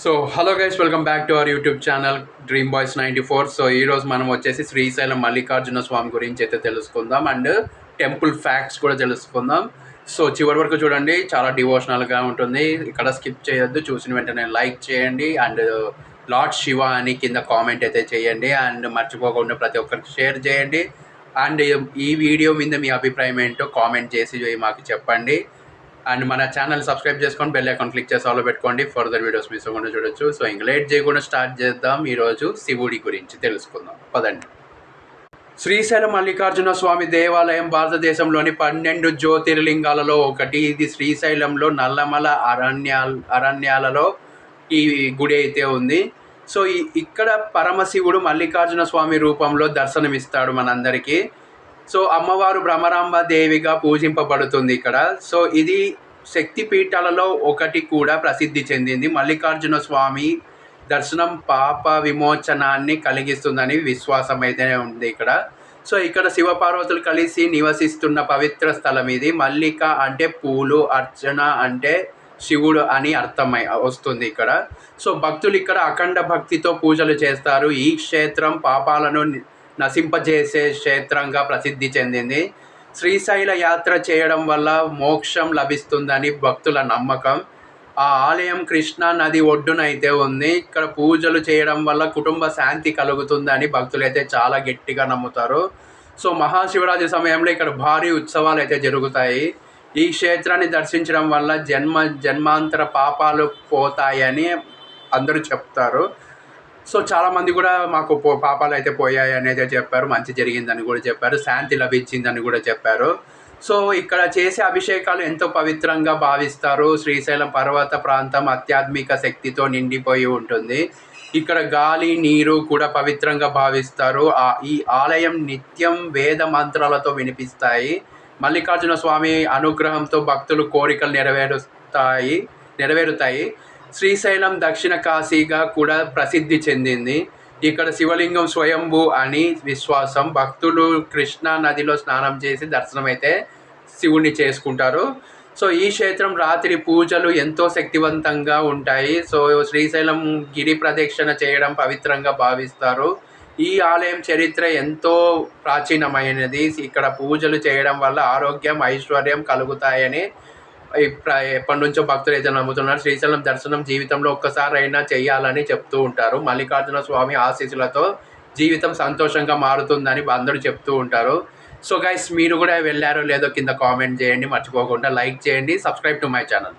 So hello guys, welcome back to our YouTube channel dream boys 94. So ఈరోజు మనం వచ్చేసి శ్రీశైలం మల్లికార్జున స్వామి గురించి అయితే తెలుసుకుందాం అండ్ టెంపుల్ ఫ్యాక్ట్స్ కూడా తెలుసుకుందాం. సో చివరి వరకు చూడండి, చాలా డివోషనల్గా ఉంటుంది. ఇక్కడ స్కిప్ చేయొద్దు, చూసిన వెంటనే లైక్ చేయండి అండ్ లార్డ్ శివ అని కింద కామెంట్ అయితే చేయండి అండ్ మర్చిపోకుండా ప్రతి ఒక్కరికి షేర్ చేయండి. అండ్ ఈ వీడియో మీద మీ అభిప్రాయం ఏంటో కామెంట్ చేసి మాకు చెప్పండి. అండ్ మన ఛానల్ సబ్స్క్రైబ్ చేసుకొని బెల్ ఐకాన్ క్లిక్ చేసి ఆలో పెట్టుకోండి, ఫర్దర్ వీడియోస్ మిస్ అవ్వకుండా చూడొచ్చు. సో ఇంక లేట్ చేయకుండా స్టార్ట్ చేద్దాం. ఈరోజు శివుడి గురించి తెలుసుకుందాం, పదండి. శ్రీశైలం మల్లికార్జున స్వామి దేవాలయం భారతదేశంలోని 12 జ్యోతిర్లింగాలలో ఒకటి. ఇది శ్రీశైలంలో నల్లమల అరణ్యాలలో ఈ గుడి అయితే ఉంది. సో ఇక్కడ పరమశివుడు మల్లికార్జున స్వామి రూపంలో దర్శనమిస్తాడు మనందరికీ. సో అమ్మవారు భ్రమరాంబ దేవిగా పూజింపబడుతుంది ఇక్కడ. సో ఇది శక్తిపీఠాలలో ఒకటి కూడా ప్రసిద్ధి చెందింది. మల్లికార్జున స్వామి దర్శనం పాప విమోచనాన్ని కలిగిస్తుందని విశ్వాసం అయితే ఉంది ఇక్కడ. సో ఇక్కడ శివపార్వతులు కలిసి నివసిస్తున్న పవిత్ర స్థలం ఇది. మల్లిక అంటే పూలు, అర్చన అంటే శివుడు అని అర్థమై వస్తుంది ఇక్కడ. సో భక్తులు ఇక్కడ అఖండ భక్తితో పూజలు చేస్తారు. ఈ క్షేత్రం పాపాలను నశింపజేసే క్షేత్రంగా ప్రసిద్ధి చెందింది. శ్రీశైల యాత్ర చేయడం వల్ల మోక్షం లభిస్తుందని భక్తుల నమ్మకం. ఆ ఆలయం కృష్ణా నది ఒడ్డున అయితే ఉంది. ఇక్కడ పూజలు చేయడం వల్ల కుటుంబ శాంతి కలుగుతుందని భక్తులు అయితే చాలా గట్టిగా నమ్ముతారు. సో మహాశివరాత్రి సమయంలో ఇక్కడ భారీ ఉత్సవాలు అయితే జరుగుతాయి. ఈ క్షేత్రాన్ని దర్శించడం వల్ల జన్మాంతర పాపాలు పోతాయని అందరూ చెప్తారు. సో చాలామంది కూడా మాకు పాపాలు అయితే పోయాయి అనేది చెప్పారు, మంచి జరిగిందని కూడా చెప్పారు, శాంతి లభించిందని కూడా చెప్పారు. సో ఇక్కడ చేసే అభిషేకాలు ఎంతో పవిత్రంగా భావిస్తారు. శ్రీశైలం పర్వత ప్రాంతం ఆధ్యాత్మిక శక్తితో నిండిపోయి ఉంటుంది. ఇక్కడ గాలి, నీరు కూడా పవిత్రంగా భావిస్తారు. ఈ ఆలయం నిత్యం వేద మంత్రాలతో వినిపిస్తాయి. మల్లికార్జున స్వామి అనుగ్రహంతో భక్తులు కోరికలు నెరవేరుతాయి. శ్రీశైలం దక్షిణ కాశీగా కూడా ప్రసిద్ధి చెందింది. ఇక్కడ శివలింగం స్వయంభూ అని విశ్వాసం. భక్తులు కృష్ణా నదిలో స్నానం చేసి దర్శనం అయితే శివుణ్ణి చేసుకుంటారు. సో ఈ క్షేత్రం రాత్రి పూజలు ఎంతో శక్తివంతంగా ఉంటాయి. సో శ్రీశైలం గిరి ప్రదక్షిణ చేయడం పవిత్రంగా భావిస్తారు. ఈ ఆలయం చరిత్ర ఎంతో ప్రాచీనమైనది. ఇక్కడ పూజలు చేయడం వల్ల ఆరోగ్యం, ఐశ్వర్యం కలుగుతాయని ఎప్పటి నుంచో భక్తులు అయితే నమ్ముతున్నారు. శ్రీశైలం దర్శనం జీవితంలో ఒక్కసారైనా చేయాలని చెప్తూ ఉంటారు. మల్లికార్జున స్వామి ఆశీస్సులతో జీవితం సంతోషంగా మారుతుందని అందరూ చెప్తూ ఉంటారు. సో గైస్, మీరు కూడా వెళ్ళారో లేదో కింద కామెంట్ చేయండి, మర్చిపోకుండా లైక్ చేయండి, సబ్స్క్రైబ్ టు మై ఛానల్.